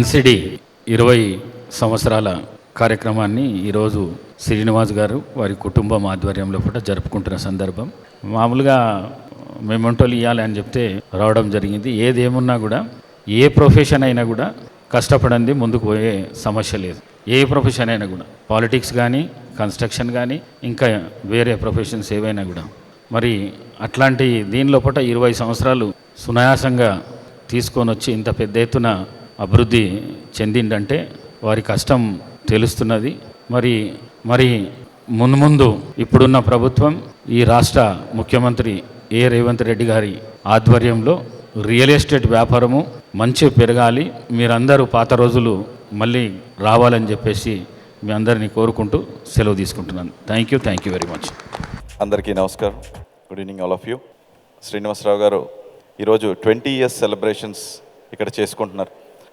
NCD 20 సంవత్సరాల కార్యక్రమాన్ని ఈరోజు శ్రీనివాస్ గారు వారి కుటుంబం ఆధ్వర్యంలో కూడా జరుపుకుంటున్న సందర్భం. మామూలుగా మెమెంటోలు ఇవ్వాలి అని చెప్తే రావడం జరిగింది. ఏదేమున్నా కూడా ఏ ప్రొఫెషన్ అయినా కూడా కష్టపడండి ముందుకు పోయే సమస్య లేదు. ఏ ప్రొఫెషన్ అయినా కూడా, పాలిటిక్స్ కానీ, కన్స్ట్రక్షన్ కానీ, ఇంకా వేరే ప్రొఫెషన్స్ ఏవైనా కూడా. మరి అట్లాంటి దీనిలోపట 20 సంవత్సరాలు సునాయాసంగా తీసుకొని వచ్చి ఇంత పెద్ద ఎత్తున అభివృద్ధి చెందిందంటే వారి కష్టం తెలుస్తున్నది. మరి మున్ముందు ఇప్పుడున్న ప్రభుత్వం, ఈ రాష్ట్ర ముఖ్యమంత్రి రేవంత్ రెడ్డి గారి ఆధ్వర్యంలో రియల్ ఎస్టేట్ వ్యాపారము మంచి పెరగాలి, మీరందరూ పాత రోజులు మళ్ళీ రావాలని చెప్పేసి మీ అందరినీ కోరుకుంటూ సెలవు తీసుకుంటున్నాను. Thank you very much. అందరికీ నమస్కారం. Good evening all of you. Srinivasarao గారు ఈరోజు 20 years సెలబ్రేషన్స్ ఇక్కడ చేసుకుంటున్నారు.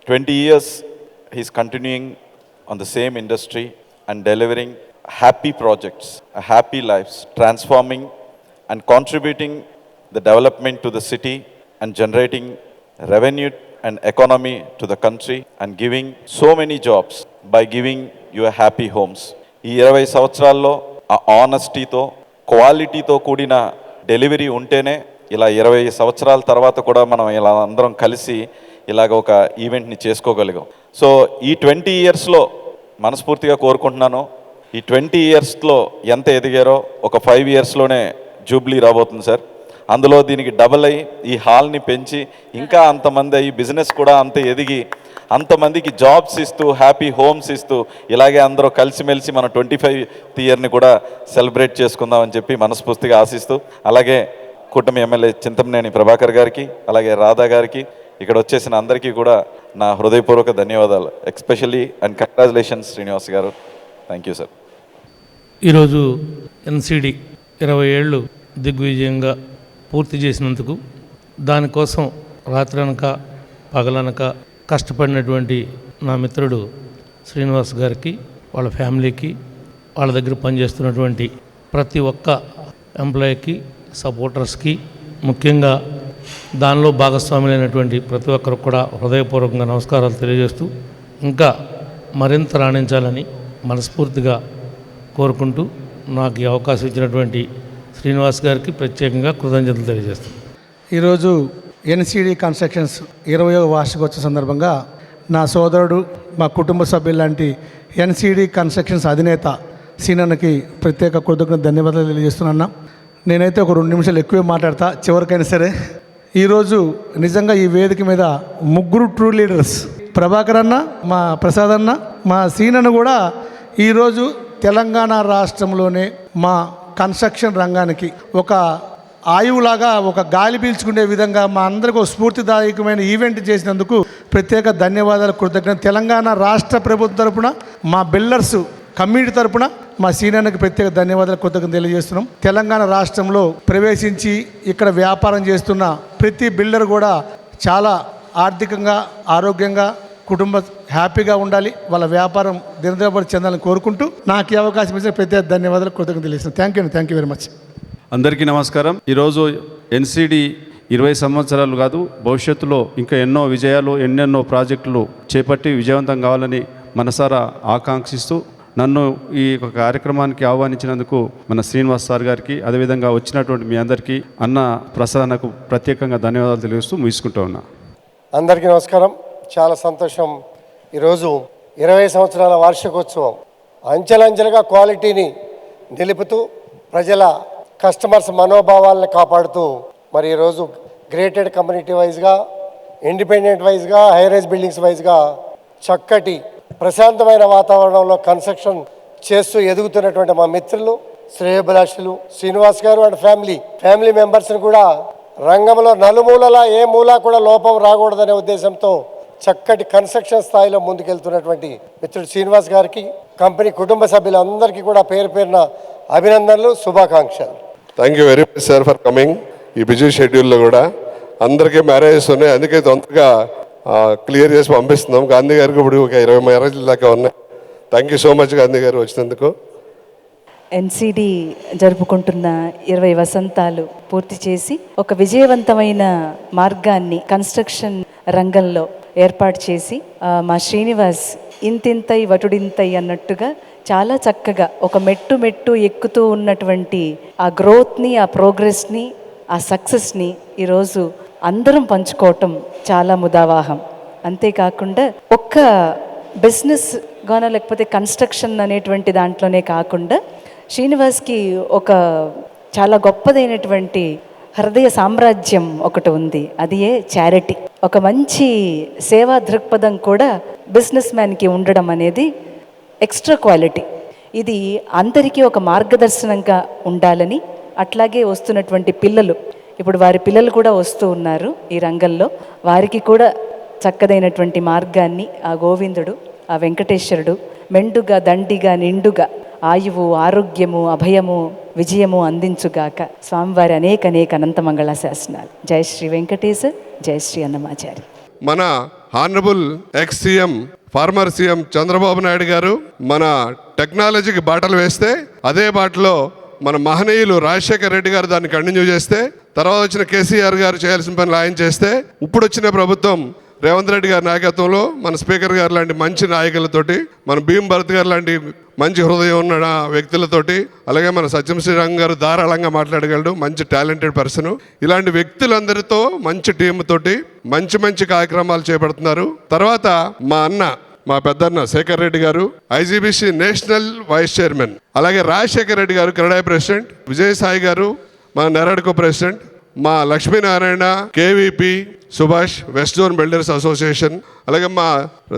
20 years he's continuing on the same industry and delivering happy projects, happy lives, transforming and contributing the development to the city and generating revenue and economy to the country and giving so many jobs by giving you a happy homes. ఈ 20 సంవత్సరాల్లో ఆ ఆనెస్టీతో, క్వాలిటీతో కూడిన delivery ఉంటేనే ఇలా 20 సంవత్సరాల తర్వాత కూడా మనం ఇలా అందరం కలిసి ఇలాగ ఒక ఈవెంట్ని చేసుకోగలిగాం. సో ఈ 20 yearsలో మనస్ఫూర్తిగా కోరుకుంటున్నాను, ఈ 20 yearsలో ఎంత ఎదిగారో ఒక 5 yearsలోనే జూబ్లీ రాబోతుంది సార్. అందులో దీనికి డబల్ అయ్యి ఈ హాల్ని పెంచి ఇంకా అంతమంది అయ్యి బిజినెస్ కూడా అంత ఎదిగి అంతమందికి జాబ్స్ ఇస్తూ హ్యాపీ హోమ్స్ ఇస్తూ ఇలాగే అందరూ కలిసిమెలిసి మన 25th yearని కూడా సెలబ్రేట్ చేసుకుందామని చెప్పి మనస్ఫూర్తిగా ఆశిస్తూ, అలాగే కూటమి ఎమ్మెల్యే చింతమనేని ప్రభాకర్ గారికి, అలాగే రాధా గారికి, ఇక్కడ వచ్చేసిన అందరికీ కూడా నా హృదయపూర్వక ధన్యవాదాలు. ఎక్స్పెషల్లీ అండ్ కంగ్రాచులేషన్స్ శ్రీనివాస్ గారు. Thank you sir. ఈరోజు ఎన్సిడి 20 ఏళ్ళు దిగ్విజయంగా పూర్తి చేసినందుకు, దానికోసం రాత్రనక పగలనక కష్టపడినటువంటి నా మిత్రుడు శ్రీనివాస్ గారికి, వాళ్ళ ఫ్యామిలీకి, వాళ్ళ దగ్గర పనిచేస్తున్నటువంటి ప్రతి ఒక్క ఎంప్లాయీకి, సపోర్టర్స్కి, ముఖ్యంగా దానిలో భాగస్వాములైనటువంటి ప్రతి ఒక్కరికి కూడా హృదయపూర్వకంగా నమస్కారాలు తెలియజేస్తూ, ఇంకా మరింత రాణించాలని మనస్ఫూర్తిగా కోరుకుంటూ నాకు ఈ అవకాశం ఇచ్చినటువంటి శ్రీనివాస్ గారికి ప్రత్యేకంగా కృతజ్ఞతలు తెలియజేస్తాను. ఈరోజు ఎన్సిడి కన్స్ట్రక్షన్స్ 20వ వార్షికోత్సవ సందర్భంగా నా సోదరుడు, మా కుటుంబ సభ్యులు లాంటి ఎన్సిడి కన్స్ట్రక్షన్స్ అధినేత సీనన్నకి ప్రత్యేక కృతజ్ఞత ధన్యవాదాలు తెలియజేస్తున్నా. నేనైతే ఒక 2 నిమిషాలు ఎక్కువే మాట్లాడతా చివరికైనా సరే. ఈరోజు నిజంగా ఈ వేదిక మీద 3 ట్రూ లీడర్స్, ప్రభాకర్ అన్న, మా ప్రసాద్ అన్న, మా సీనన్న కూడా ఈరోజు తెలంగాణ రాష్ట్రంలోనే మా కన్స్ట్రక్షన్ రంగానికి ఒక ఆయువులాగా, ఒక గాలి పీల్చుకునే విధంగా మా అందరికీ ఒక స్ఫూర్తిదాయకమైన ఈవెంట్ చేసినందుకు ప్రత్యేక ధన్యవాదాలు, కృతజ్ఞత. తెలంగాణ రాష్ట్ర ప్రభుత్వం తరపున, మా బిల్డర్స్ కమ్యూనిటీ తరపున మా సీనియర్కి ప్రత్యేక ధన్యవాదాలు, కృతజ్ఞత తెలియజేస్తున్నాం. తెలంగాణ రాష్ట్రంలో ప్రవేశించి ఇక్కడ వ్యాపారం చేస్తున్న ప్రతి బిల్డర్ కూడా చాలా ఆర్థికంగా, ఆరోగ్యంగా, కుటుంబ హ్యాపీగా ఉండాలి, వాళ్ళ వ్యాపారం దినదినపడి చెందాలని కోరుకుంటూ నాకు ఈ అవకాశం ఇచ్చిన ప్రత్యేక ధన్యవాదాలు, కృతజ్ఞత తెలియజేస్తున్నాను. Thank you very much. అందరికీ నమస్కారం. ఈరోజు ఎన్సిడి 20 సంవత్సరాలు కాదు, భవిష్యత్తులో ఇంకా ఎన్నో విజయాలు, ఎన్నెన్నో ప్రాజెక్టులు చేపట్టి విజయవంతం కావాలని మనసారా ఆకాంక్షిస్తూ, నన్ను ఈ కార్యక్రమానికి ఆహ్వానించినందుకు మన శ్రీనివాస్ సార్ గారికి, అదేవిధంగా వచ్చినటువంటి మీ అందరికీ, అన్న ప్రసాదనకు ప్రత్యేకంగా ధన్యవాదాలు తెలియజేస్తూ ముగించుకుంటూ ఉన్నా. అందరికీ నమస్కారం. చాలా సంతోషం. ఈరోజు 20 సంవత్సరాల వార్షికోత్సవం అంచెలంచెలుగా క్వాలిటీని నిలుపుతూ, ప్రజల కస్టమర్స్ మనోభావాలను కాపాడుతూ, మరి ఈరోజు గ్రేటెడ్ కమ్యూనిటీ వైజ్గా, ఇండిపెండెంట్ వైజ్గా, హైరైజ్ బిల్డింగ్స్ వైజ్గా చక్కటి ప్రశాంతమైన వాతావరణంలో కన్స్ట్రక్షన్ చేస్తూ ఎదుగుతున్నటువంటి మా మిత్రులు, శ్రేయోభిలాషులు శ్రీనివాస్ గారు అండ్ ఫ్యామిలీ మెంబర్స్ని కూడా రంగంలో నలుమూలలా ఏ మూలా కూడా లోపం రాకూడదనే ఉద్దేశంతో చక్కటి కన్స్ట్రక్షన్ స్థాయిలో ముందుకెళ్తున్నటువంటి మిత్రుడు శ్రీనివాస్ గారికి, కంపెనీ కుటుంబ సభ్యులందరికీ కూడా పేరు పేరున అభినందనలు, శుభాకాంక్షలు. Thank you very much sir for coming. ఈ బిజీ షెడ్యూల్లో కూడా అందరికీ మ్యారేజెస్ ఉన్నాయి, అందుకే తొందరగా క్లియర్ చేసి పంపిస్తున్నాం. గాంధీ గారికి ఇప్పుడు ఒక 20 మ్యారేజ్ల దాకా ఉన్నాయి. Thank you so much Gandhi గారు వచ్చినందుకు. ఎన్సిడి జరుపుకుంటున్న 20 వసంతాలు పూర్తి చేసి ఒక విజయవంతమైన మార్గాన్ని కన్స్ట్రక్షన్ రంగంలో ఏర్పాటు చేసి మా శ్రీనివాస్ ఇంతింతై వటుడింతై అన్నట్టుగా చాలా చక్కగా ఒక మెట్టు మెట్టు ఎక్కుతూ ఉన్నటువంటి ఆ గ్రోత్ని, ఆ ప్రోగ్రెస్ని, ఆ సక్సెస్ని ఈరోజు అందరం పంచుకోవటం చాలా ముదావాహం. అంతేకాకుండా ఒక్క బిజినెస్ గానో లేకపోతే కన్స్ట్రక్షన్ అనేటువంటి దాంట్లోనే కాకుండా శ్రీనివాస్కి ఒక చాలా గొప్పదైనటువంటి హృదయ సామ్రాజ్యం ఒకటి ఉంది. అది చారిటీ. ఒక మంచి సేవా దృక్పథం కూడా బిజినెస్ మ్యాన్కి ఉండడం అనేది ఎక్స్ట్రా క్వాలిటీ. ఇది అందరికీ ఒక మార్గదర్శనంగా ఉండాలని, అట్లాగే వస్తున్నటువంటి పిల్లలు, ఇప్పుడు వారి పిల్లలు కూడా వస్తూ ఉన్నారు ఈ రంగంలో, వారికి కూడా చక్కదైనటువంటి మార్గాన్ని ఆ గోవిందుడు, ఆ వెంకటేశ్వరుడు మెండుగా దండిగా నిండుగా ఆయువు, ఆరోగ్యము, అభయము, విజయము అందించుగాక. స్వామివారి అనేక అనంత మంగళాశాసనాలు. జై శ్రీ వెంకటేశ, జై శ్రీ అన్నమాచారి. మన honourable ex CM, former CM Chandrababu Naidu గారు మన టెక్నాలజీకి బాటలు వేస్తే, అదే బాటలో మన మహనీయులు రాజశేఖర్ రెడ్డి గారు దాన్ని కంటిన్యూ చేస్తే, తర్వాత వచ్చిన కేసీఆర్ గారు చేయాల్సిన పనులు ఆయన చేస్తే, ఇప్పుడు వచ్చిన ప్రభుత్వం రేవంత్ రెడ్డి గారి నాయకత్వంలో మన స్పీకర్ గారు లాంటి మంచి నాయకులతోటి, మన భీమ్ భరత్ గారు లాంటి మంచి హృదయం ఉన్న వ్యక్తులతోటి, అలాగే మన సత్యం శ్రీరంగ గారు ధారాళంగా మాట్లాడగలడు, మంచి టాలెంటెడ్ పర్సన్, ఇలాంటి వ్యక్తులందరితో మంచి టీమ్ తోటి మంచి కార్యక్రమాలు చేపడుతున్నారు. తర్వాత మా అన్న, మా పెద్దన్న శేఖర్ రెడ్డి గారు ఐజీబీసీ నేషనల్ వైస్ చైర్మన్, అలాగే రాజశేఖర్ రెడ్డి గారు కెనడా ప్రెసిడెంట్, విజయసాయి గారు మా నెరాడ్కో ప్రెసిడెంట్, మా Lakshminarayana KVP Subhash west zone builders association, అలాగే మా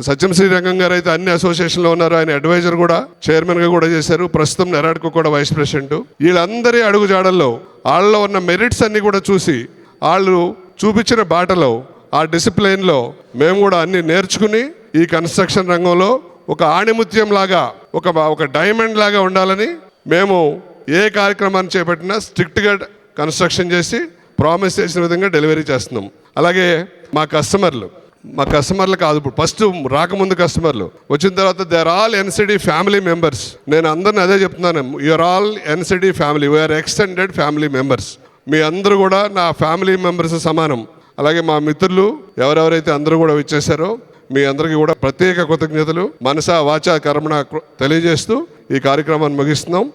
సత్యం శ్రీరంగం గారు అయితే అన్ని అసోసియేషన్లో ఉన్నారు, ఆయన అడ్వైజర్ కూడా, చైర్మన్గా కూడా చేశారు, ప్రస్తుతం నెరాడ్కో కూడా వైస్ ప్రెసిడెంట్. వీళ్ళందరి అడుగుజాడల్లో వాళ్ళలో ఉన్న మెరిట్స్ అన్ని కూడా చూసి, వాళ్ళు చూపించిన బాటలో, ఆ డిసిప్లైన్లో మేము కూడా అన్ని నేర్చుకుని ఈ కన్స్ట్రక్షన్ రంగంలో ఒక ఆణిముత్యం లాగా, ఒక డైమండ్ లాగా ఉండాలని మేము ఏ కార్యక్రమాన్ని చేపట్టినా స్ట్రిక్ట్గా కన్స్ట్రక్షన్ చేసి ప్రామిస్ చేసిన విధంగా డెలివరీ చేస్తున్నాం. అలాగే మా కస్టమర్లు కాదు, ఇప్పుడు ఫస్ట్ రాకముందు కస్టమర్లు, వచ్చిన తర్వాత they are all NCD family members. నేను అందరిని అదే చెప్తున్నాను, you are all NCD family, we are extended family members. మీ అందరూ కూడా నా ఫ్యామిలీ మెంబర్స్ సమానం. అలాగే మా మిత్రులు ఎవరెవరైతే అందరూ కూడా ఇచ్చేశారో మీ అందరికీ కూడా ప్రత్యేక కృతజ్ఞతలు మనసా వాచా కర్మణ తెలియజేస్తూ ఈ కార్యక్రమాన్ని ముగిస్తున్నాం.